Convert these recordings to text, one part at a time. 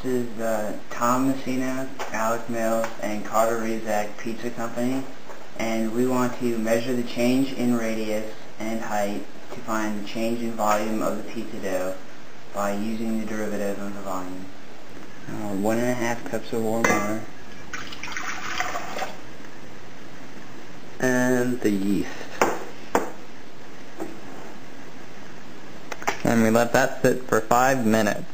This is the Tom Messina, Alex Mills, and Carter Rizak Pizza Company, and we want to measure the change in radius and height to find the change in volume of the pizza dough by using the derivative of the volume. 1.5 cups of warm water. And the yeast. And we let that sit for 5 minutes.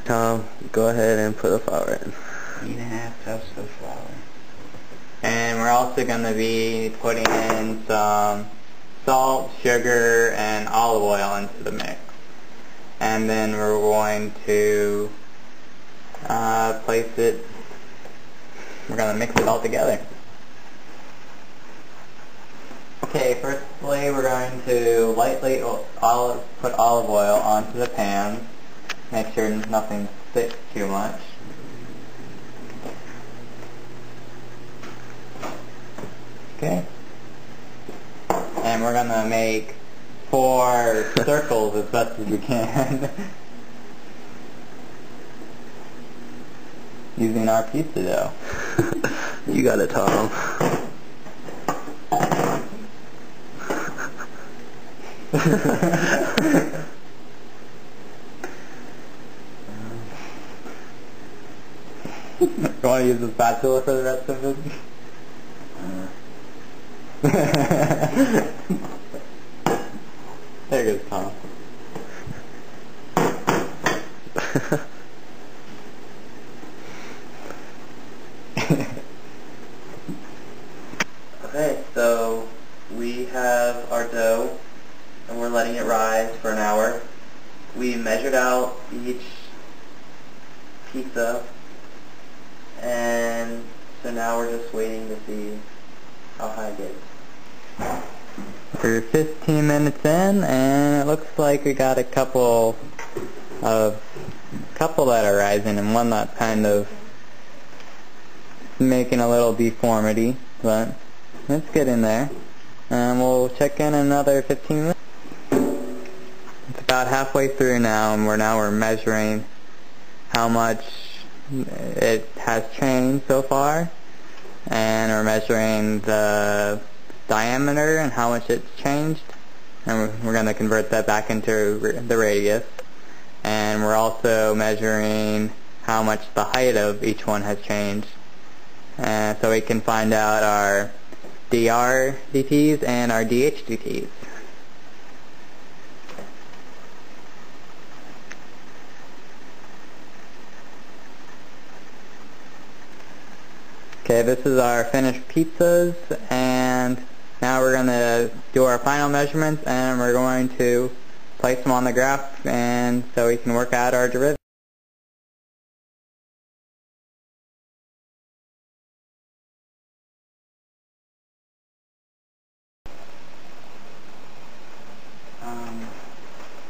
Tom, go ahead and put the flour in. 3.5 cups of flour. And we're also going to be putting in some salt, sugar, and olive oil into the mix. And then we're going to place it, we're going to mix it all together. Okay, firstly we're going to lightly put olive oil onto the pan. Make sure nothing sticks too much. Okay. And we're going to make 4 circles as best as we can using our pizza dough. You got it, Tom. You want to use the spatula for the rest of it? There goes Tom. Okay, so we have our dough, and we're letting it rise for an hour. We measured out each pizza, and so now we're just waiting to see how high it gets. We're 15 minutes in, and it looks like we got a couple that are rising, and one that's kind of making a little deformity, but let's get in there. And we'll check in another 15 minutes. It's about halfway through now, and we're measuring how much it has changed so far, and we're measuring the diameter and how much it's changed, and we're going to convert that back into the radius, and we're also measuring how much the height of each one has changed, and so we can find out our dr dt's and our dh dt's. Okay, this is our finished pizzas, and now we're going to do our final measurements, and we're going to place them on the graph, and so we can work out our derivative.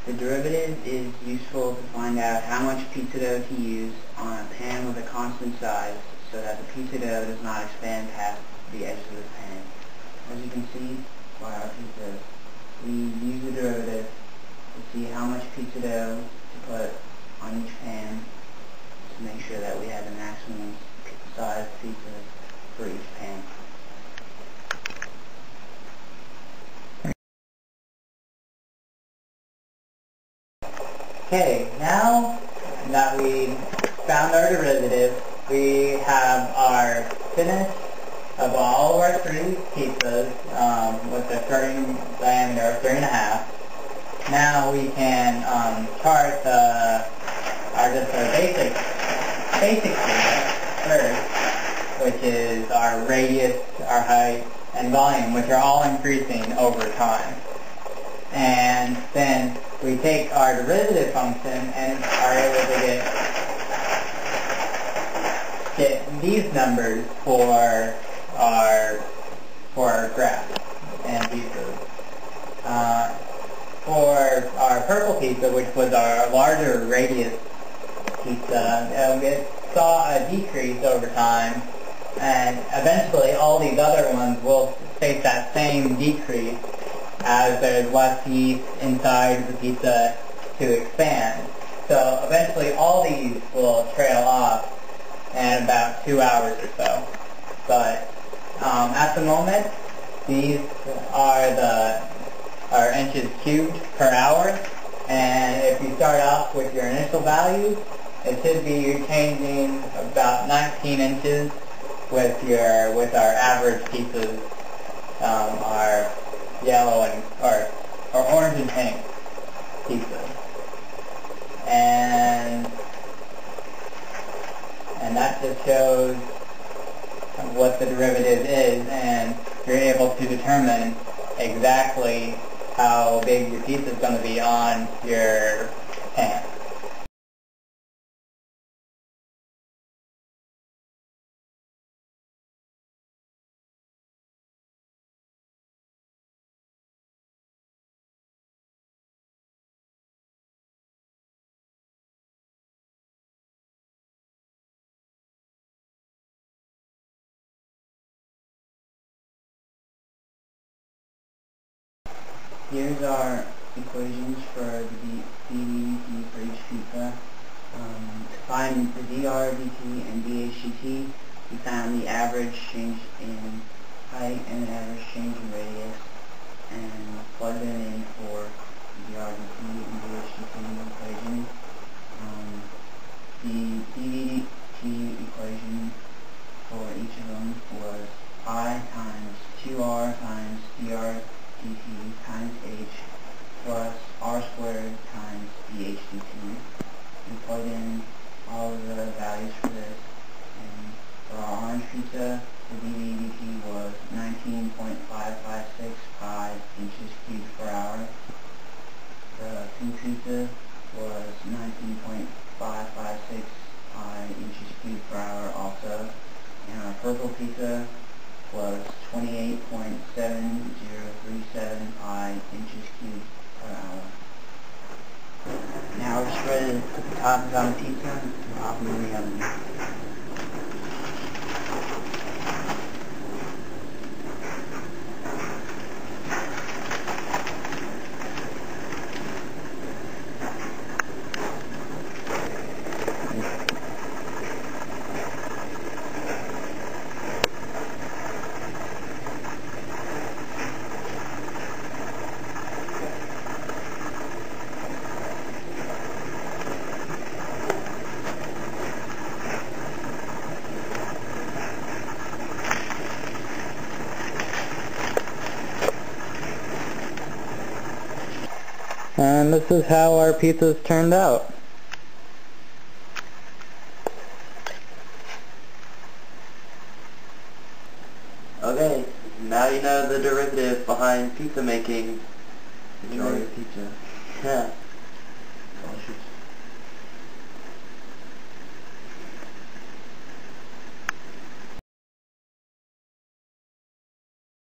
The derivative is useful to find out how much pizza dough to use on a pan with a constant size so that the pizza dough does not expand past the edge of the pan. As you can see by our pizzas, we use the derivative to see how much pizza dough to put on each pan to make sure that we have the maximum size pizza for each pan. Okay, now that we found our derivative, we have our finish of all of our 3 pizzas with a starting diameter of 3.5. Now we can chart our basic pizza first, which is our radius, our height, and volume, which are all increasing over time. And then we take our derivative function and are able to get these numbers for our graph and pizzas. For our purple pizza, which was our larger radius pizza, it saw a decrease over time, and eventually all these other ones will face that same decrease as there's less yeast inside the pizza to expand. So eventually all these will trail off in about 2 hours or so. But at the moment, these are inches cubed per hour, and if you start off with your initial values, it should be changing about 19 inches with our average pieces, our yellow and or orange and pink pieces, and that just shows what the derivative is, and you're able to determine exactly how big your pizza is going to be on your pan. Here's our equations for the ddt for each pizza. To find the drdt and dhgt, we found the average change in height and the average change in radius, and plugged it in for the drdt and dhgt equations. The ddt equation for each of them was I times 2r times dr dt times h plus r squared times dh dt. We plug in all of the values for this, and for our orange pizza, the dv dt was 19.556 pi inches cubed per hour. The pink pizza was 19.556 pi inches cubed per hour also, and our purple pizza was 28.7037 pi inches cubed per hour. Now we're just ready to put the toppings on the pizza and pop them in the oven. And this is how our pizzas turned out. Okay, now you know the derivative behind pizza making. Enjoy your pizza. Yeah.